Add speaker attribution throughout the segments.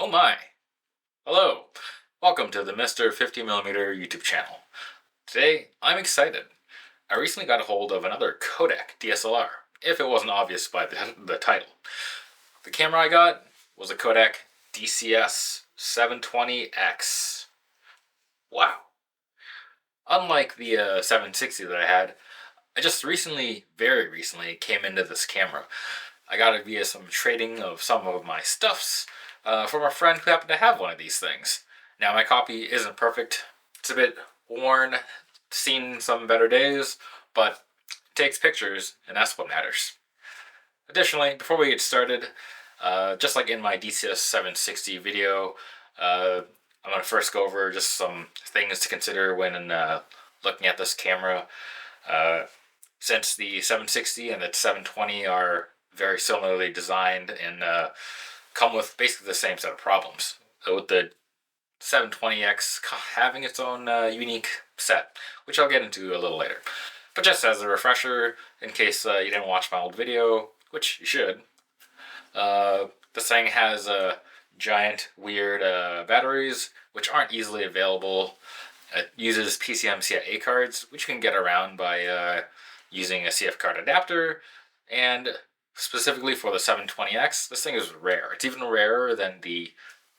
Speaker 1: Oh my! Hello! Welcome to the Mr. 50mm YouTube channel. Today, I'm excited. I recently got a hold of another Kodak DSLR, if it wasn't obvious by the title. The camera I got was a Kodak DCS 720x. Wow! Unlike the 760 that I had, I just very recently, came into this camera. I got it via some trading of some of my stuffs from a friend who happened to have one of these things. Now, my copy isn't perfect. It's a bit worn, seen some better days, but it takes pictures, and that's what matters. Additionally, before we get started, just like in my DCS 760 video, I'm going to first go over just some things to consider when looking at this camera. Since the 760 and the 720 are very similarly designed and come with basically the same set of problems, with the 720X having its own unique set, which I'll get into a little later. But just as a refresher, in case you didn't watch my old video, which you should, this thing has giant, weird batteries, which aren't easily available. It uses PCM-CIA cards, which you can get around by using a CF card adapter, and specifically for the 720X, this thing is rare. It's even rarer than the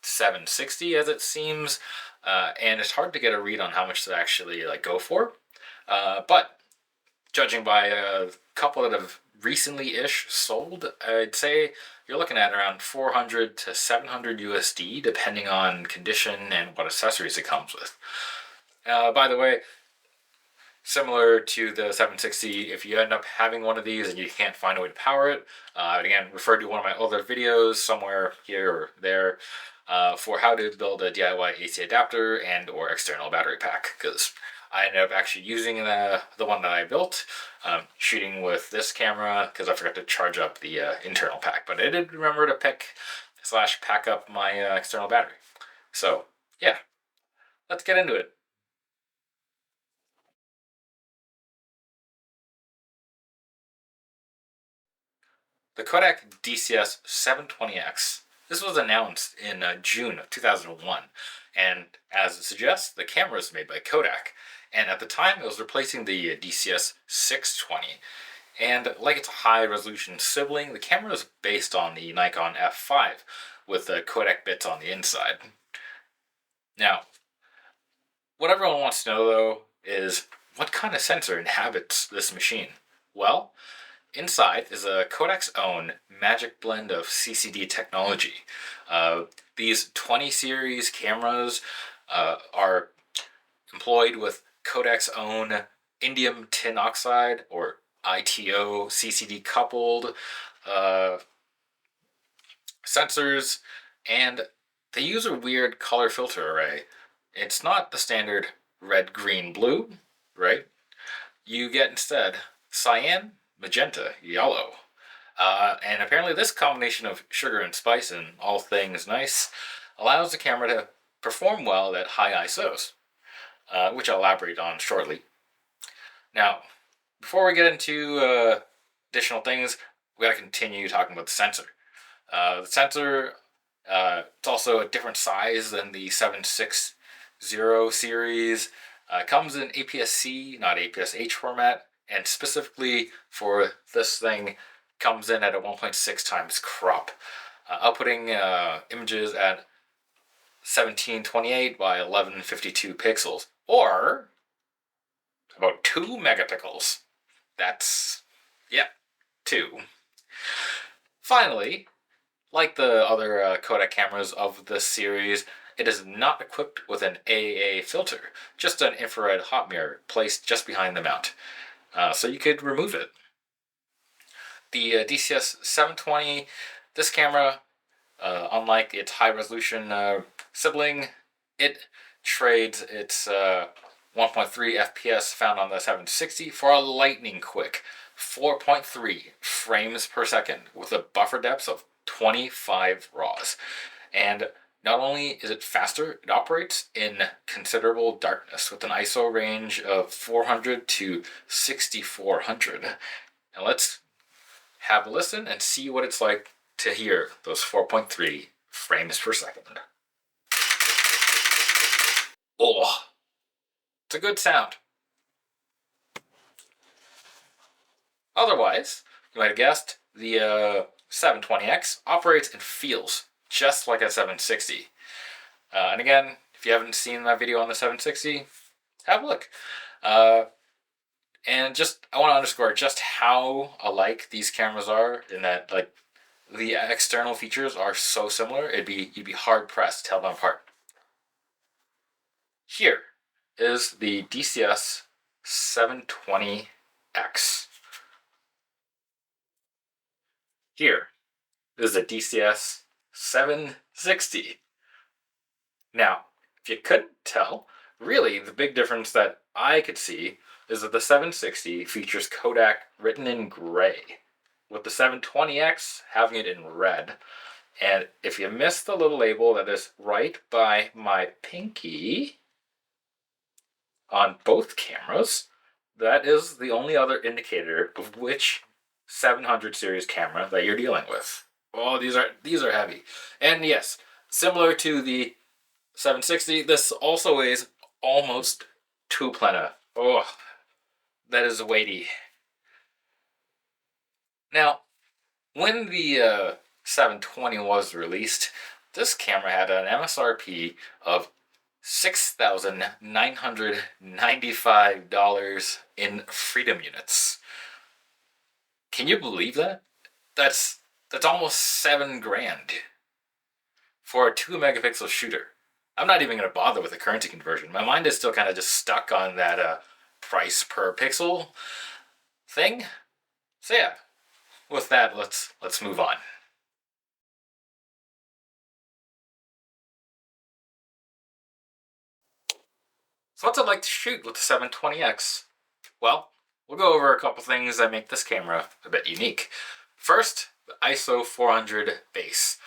Speaker 1: 760, as it seems, and it's hard to get a read on how much to actually go for. But judging by a couple that have recently-ish sold, I'd say you're looking at around 400 to 700 USD, depending on condition and what accessories it comes with. By the way, similar to the 760, if you end up having one of these and you can't find a way to power it, I'd again refer to one of my other videos somewhere here or there for how to build a DIY AC adapter and or external battery pack, because I ended up actually using the one that I built, shooting with this camera because I forgot to charge up the internal pack, but I did remember to pack up my external battery. So yeah, let's get into it. The Kodak DCS 720x. This was announced in June of 2001, and as it suggests, the camera is made by Kodak, and at the time it was replacing the DCS 620. And like its high-resolution sibling, the camera is based on the Nikon F5, with the Kodak bits on the inside. Now, what everyone wants to know, though, is what kind of sensor inhabits this machine? Well, inside is a Kodak's own magic blend of CCD technology. These 20 series cameras are employed with Kodak's own indium tin oxide, or ITO, CCD coupled sensors, and they use a weird color filter array. It's not the standard red, green, blue, right? You get instead cyan, magenta, yellow. And apparently this combination of sugar and spice and all things nice allows the camera to perform well at high ISOs, which I'll elaborate on shortly. Now, before we get into additional things, we gotta continue talking about the sensor. The sensor, it's also a different size than the 760 series. Comes in APS-C, not APS-H format, and specifically for this thing, comes in at a 1.6 times crop, outputting images at 1728 by 1152 pixels, or about 2 megapixels. That's, yeah, 2. Finally, like the other Kodak cameras of this series, it is not equipped with an AA filter, just an infrared hot mirror placed just behind the mount. So you could remove it. The DCS 720, this camera, unlike its high-resolution sibling, it trades its 1.3 FPS found on the 760 for a lightning-quick 4.3 frames per second with a buffer depth of 25 RAWs. And not only is it faster, it operates in considerable darkness with an ISO range of 400 to 6400. Now let's have a listen and see what it's like to hear those 4.3 frames per second. Oh, it's a good sound. Otherwise, you might have guessed, the 720X operates and feels just like a 760. And again, if you haven't seen my video on the 760, have a look. And just, I want to underscore just how alike these cameras are, in that, like, the external features are so similar, you'd be hard pressed to tell them apart. Here is the DCS 720X. Here is the DCS 760. Now, if you couldn't tell, really the big difference that I could see is that the 760 features Kodak written in gray, with the 720X having it in red. And if you missed the little label that is right by my pinky on both cameras, that is the only other indicator of which 700 series camera that you're dealing with. Oh, these are heavy. And yes, similar to the 760, this also weighs almost 2 plena. Oh, that is weighty. Now, when the 720 was released, this camera had an MSRP of $6,995 in freedom units. Can you believe that? That's almost $7,000 for a 2 megapixel shooter. I'm not even going to bother with the currency conversion. My mind is still kind of just stuck on that price per pixel thing. So yeah, with that, let's move on. So what's it like to shoot with the 720X? Well, we'll go over a couple things that make this camera a bit unique. First, the ISO 400 base.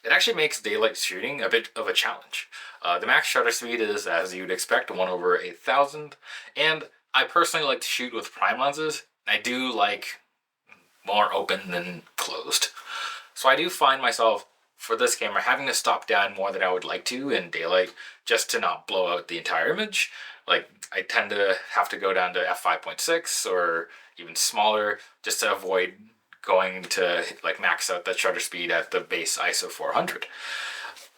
Speaker 1: It actually makes daylight shooting a bit of a challenge. The max shutter speed is, as you'd expect, 1/8000, and I personally like to shoot with prime lenses. I do like more open than closed. So I do find myself, for this camera, having to stop down more than I would like to in daylight, just to not blow out the entire image. Like, I tend to have to go down to f5.6 or even smaller, just to avoid going to like max out that shutter speed at the base ISO 400.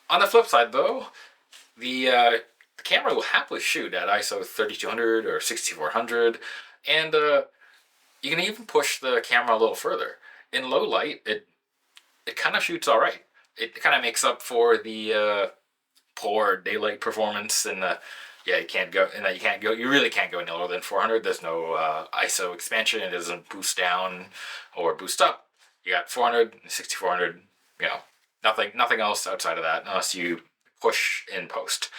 Speaker 1: On the flip side though, the camera will happily shoot at ISO 3200 or 6400, and you can even push the camera a little further. In low light, it kind of shoots all right. It kind of makes up for the poor daylight performance, and yeah, you really can't go any lower than 400. There's no ISO expansion. It doesn't boost down or boost up. You got 400, 6400, you know, nothing else outside of that unless you push in post.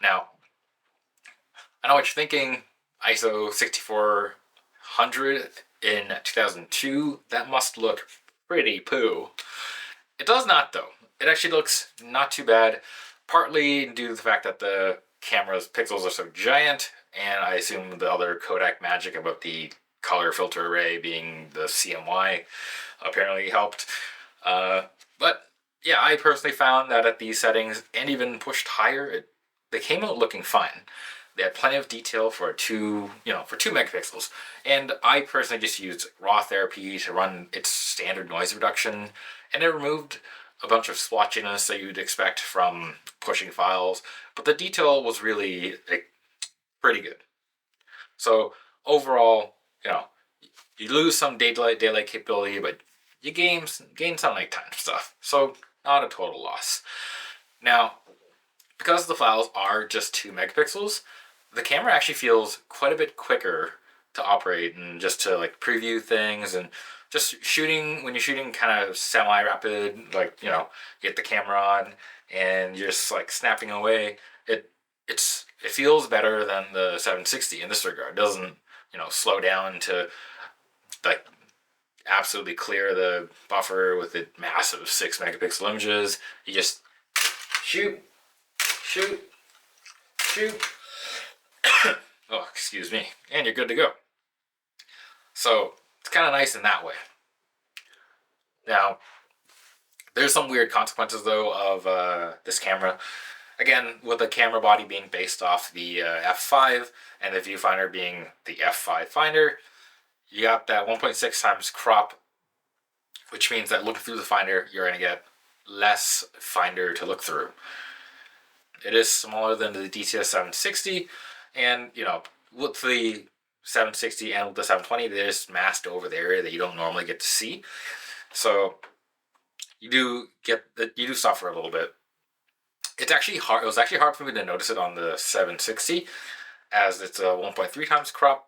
Speaker 1: Now, I know what you're thinking, ISO 6400 in 2002, that must look pretty poo. It does not though. It actually looks not too bad, partly due to the fact that the camera's pixels are so giant, and I assume the other Kodak magic about the color filter array being the CMY apparently helped. But yeah, I personally found that at these settings, and even pushed higher, they came out looking fine. They had plenty of detail for 2 megapixels, and I personally just used raw therapy to run its standard noise reduction, and it removed a bunch of splotchiness that you'd expect from pushing files, but the detail was really pretty good. So overall, you lose some daylight capability, but you gain some nighttime stuff. So not a total loss. Now, because the files are just 2 megapixels, the camera actually feels quite a bit quicker to operate and just to like preview things, and just shooting, when you're shooting kind of semi-rapid, like, get the camera on and you're just like snapping away, it feels better than the 760 in this regard. It doesn't, slow down to like absolutely clear the buffer with the massive 6 megapixel images. You just shoot. Oh, excuse me. And you're good to go. So it's kind of nice in that way. Now, There's some weird consequences though of this camera. Again, with the camera body being based off the f5 and the viewfinder being the f5 finder, you got that 1.6 times crop, which means that looking through the finder, you're going to get less finder to look through. It is smaller than the DCS 760, and with the 760 and with the 720, they're just masked over the area that you don't normally get to see. So you do suffer a little bit. It's actually hard. It was actually hard for me to notice it on the 760, as it's a 1.3 times crop,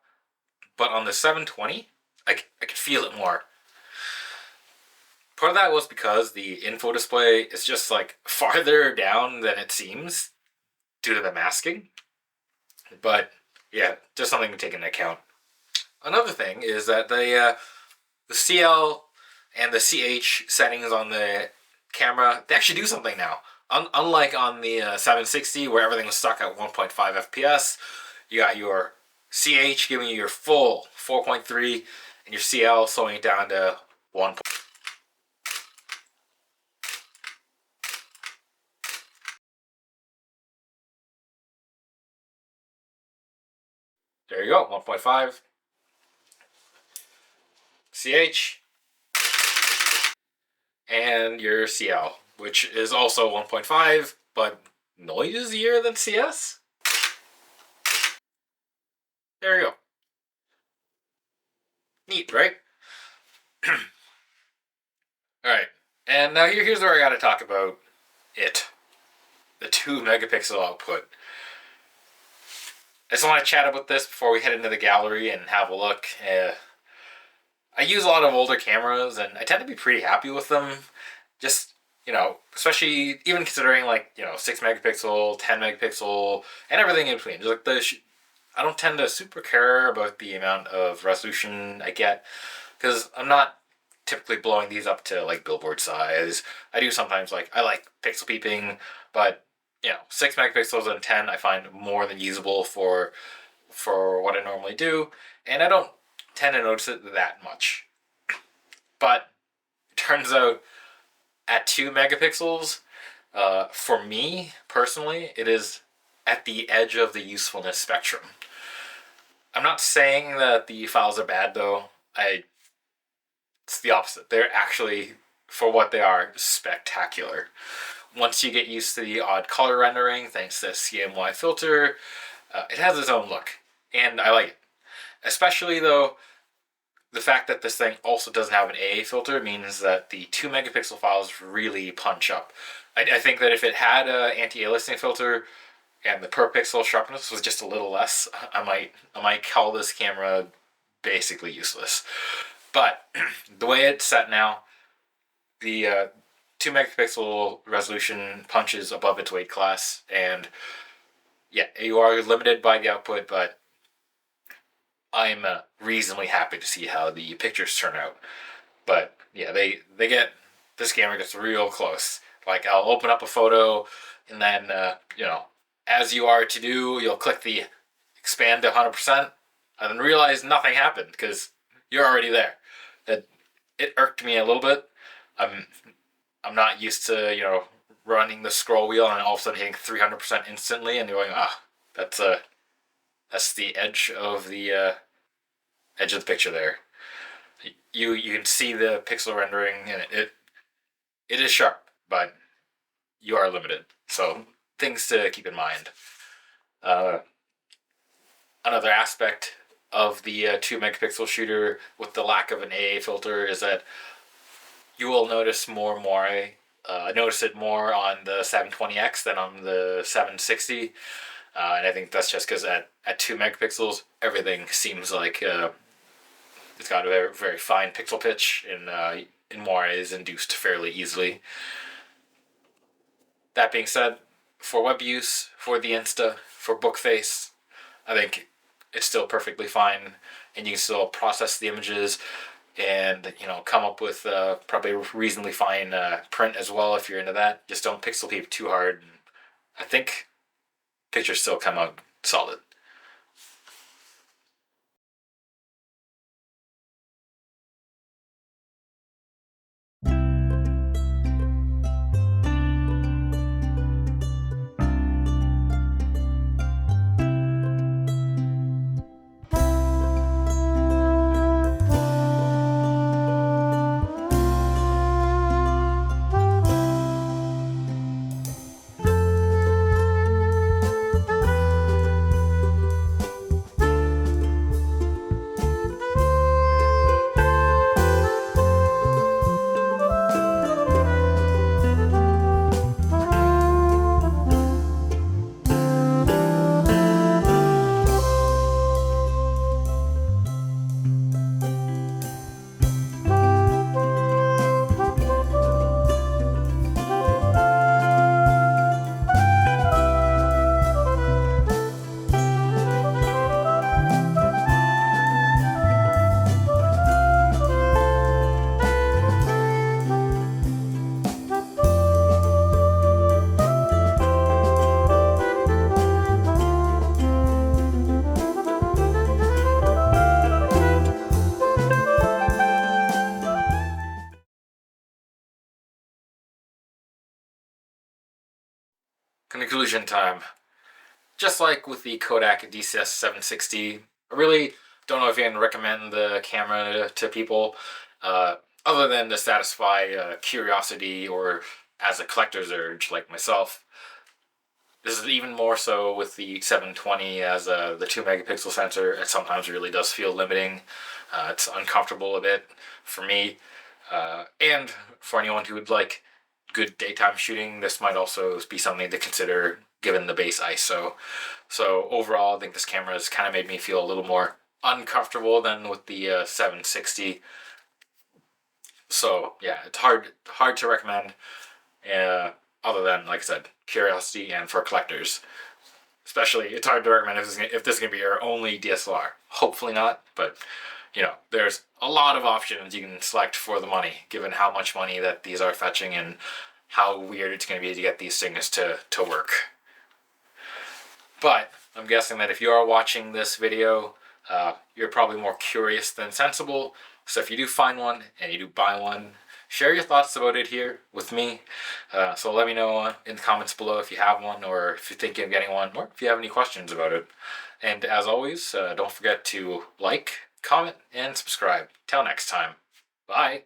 Speaker 1: but on the 720, I could feel it more. Part of that was because the info display is just like farther down than it seems due to the masking. But yeah, just something to take into account. Another thing is that the CL and the CH settings on the camera, they actually do something now. Unlike on the 760 where everything was stuck at 1.5 FPS, you got your CH giving you your full 4.3 and your CL slowing it down to 1. There you go, 1.5 CH and your CL, which is also 1.5 but noisier than CS. There you go. Neat, right? Alright, and now here's where I gotta talk about it. The 2 megapixel output. I just want to chat about this before we head into the gallery and have a look. I use a lot of older cameras and I tend to be pretty happy with them. Just, especially even considering 6 megapixel, 10 megapixel, and everything in between. Just like I don't tend to super care about the amount of resolution I get because I'm not typically blowing these up to like billboard size. I do sometimes I like pixel peeping, but 6 megapixels and 10 I find more than usable for what I normally do, and I don't tend to notice it that much. But it turns out at 2 megapixels, for me personally, it is at the edge of the usefulness spectrum. I'm not saying that the files are bad though. It's the opposite. They're actually, for what they are, spectacular. Once you get used to the odd color rendering, thanks to the CMY filter, it has its own look, and I like it. Especially though, the fact that this thing also doesn't have an AA filter means that the 2 megapixel files really punch up. I think that if it had an anti-aliasing filter and the per pixel sharpness was just a little less, I might call this camera basically useless. But the way it's set now, the 2 megapixel resolution punches above its weight class, and yeah, you are limited by the output, but I'm reasonably happy to see how the pictures turn out. But yeah, this camera gets real close. I'll open up a photo, and then as you are to do, you'll click the expand to 100%, and then realize nothing happened because you're already there. It irked me a little bit. I'm not used to running the scroll wheel and all of a sudden hitting 300% instantly, and you're going, that's the edge of the picture there. You can see the pixel rendering, and it is sharp, but you are limited. So things to keep in mind. Another aspect of the 2 megapixel shooter with the lack of an AA filter is that you will notice more and more. I notice it more on the 720x than on the 760, and I think that's just because at 2 megapixels everything seems like it's got a very, very fine pixel pitch, and moire is induced fairly easily. That being said, for web use, for the Insta, for Bookface, I think it's still perfectly fine, and you can still process the images and come up with probably a reasonably fine print as well if you're into that. Just don't pixel peep too hard. I think pictures still come out solid. Conclusion time. Just like with the Kodak DCS 760, I really don't know if you can recommend the camera to people, other than to satisfy curiosity or as a collector's urge like myself. This is even more so with the 720 as the 2 megapixel sensor. It sometimes really does feel limiting. It's uncomfortable a bit for me, and for anyone who would like good daytime shooting, this might also be something to consider given the base ISO. So overall, I think this camera has kind of made me feel a little more uncomfortable than with the 760. So yeah, it's hard to recommend. Other than, like I said, curiosity and for collectors. Especially, it's hard to recommend if this is going to be your only DSLR. Hopefully not, but you know, there's a lot of options you can select for the money, given how much money that these are fetching and how weird it's going to be to get these things to work. But I'm guessing that if you are watching this video, you're probably more curious than sensible. So if you do find one and you do buy one, share your thoughts about it here with me. So let me know in the comments below if you have one, or if you're thinking of getting one, or if you have any questions about it. And as always, don't forget to like, comment, and subscribe. Till next time. Bye.